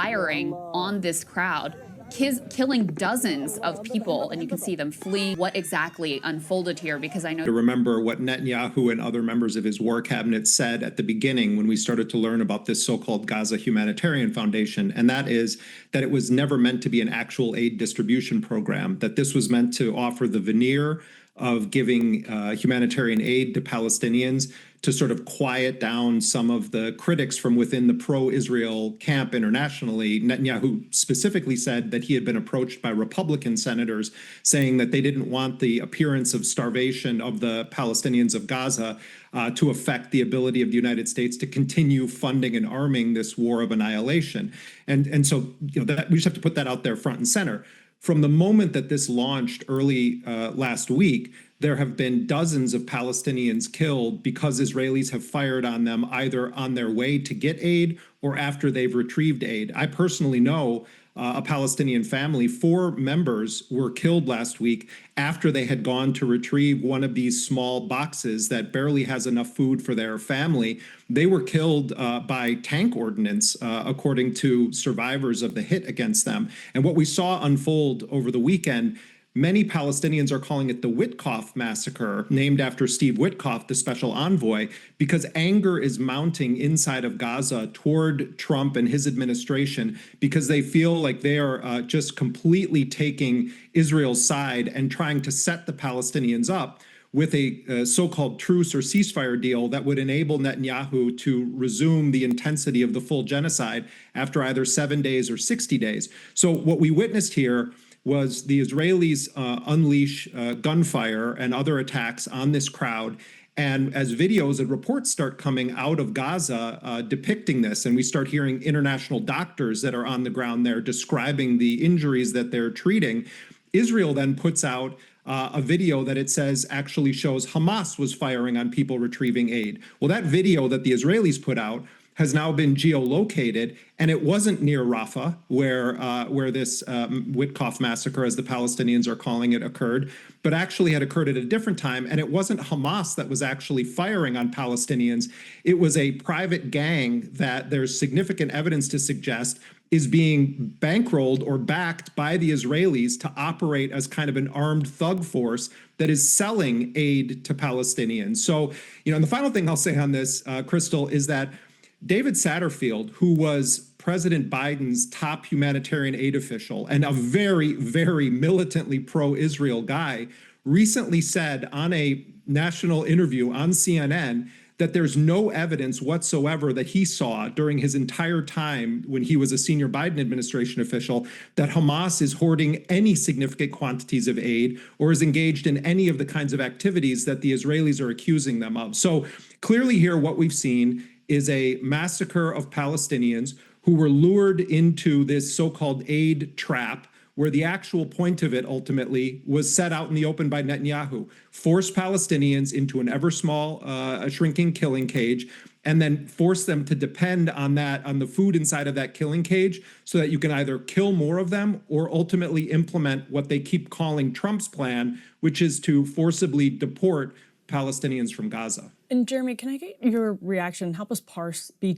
firing on this crowd, killing dozens of people, and you can see them fleeing. What exactly unfolded here? Because I know to remember what Netanyahu and other members of his war cabinet said at the beginning when we started to learn about this so-called Gaza Humanitarian Foundation, and that is that it was never meant to be an actual aid distribution program, that this was meant to offer the veneer of giving humanitarian aid to Palestinians to sort of quiet down some of the critics from within the pro-Israel camp internationally. Netanyahu specifically said that he had been approached by Republican senators saying that they didn't want the appearance of starvation of the Palestinians of Gaza to affect the ability of the United States to continue funding and arming this war of annihilation. And so that, we just have to put that out there front and center. From the moment that this launched early last week, there have been dozens of Palestinians killed because Israelis have fired on them either on their way to get aid or after they've retrieved aid. I personally know a Palestinian family, 4 members were killed last week after they had gone to retrieve one of these small boxes that barely has enough food for their family. They were killed by tank ordnance, according to survivors of the hit against them. And what we saw unfold over the weekend, many Palestinians are calling it the Witkoff massacre, named after Steve Witkoff, the special envoy, because anger is mounting inside of Gaza toward Trump and his administration because they feel like they are just completely taking Israel's side and trying to set the Palestinians up with a so-called truce or ceasefire deal that would enable Netanyahu to resume the intensity of the full genocide after either 7 days or 60 days. So what we witnessed here was the Israelis unleash gunfire and other attacks on this crowd. And as videos and reports start coming out of Gaza depicting this, and we start hearing international doctors that are on the ground there describing the injuries that they're treating, Israel then puts out a video that it says actually shows Hamas was firing on people retrieving aid. Well, that video that the Israelis put out has now been geolocated, and it wasn't near Rafah, where this Witkoff massacre, as the Palestinians are calling it, occurred, but actually had occurred at a different time. And it wasn't Hamas that was actually firing on Palestinians. It was a private gang that there's significant evidence to suggest is being bankrolled or backed by the Israelis to operate as kind of an armed thug force that is selling aid to Palestinians. So, and the final thing I'll say on this, Crystal, is that David Satterfield, who was President Biden's top humanitarian aid official and a very, very militantly pro-Israel guy, recently said on a national interview on CNN that there's no evidence whatsoever that he saw during his entire time when he was a senior Biden administration official that Hamas is hoarding any significant quantities of aid or is engaged in any of the kinds of activities that the Israelis are accusing them of. So clearly here what we've seen is a massacre of Palestinians who were lured into this so-called aid trap, where the actual point of it ultimately was set out in the open by Netanyahu: force Palestinians into an shrinking killing cage, and then force them to depend on the food inside of that killing cage, so that you can either kill more of them or ultimately implement what they keep calling Trump's plan, which is to forcibly deport Palestinians from Gaza. And Jeremy, can I get your reaction? Help us parse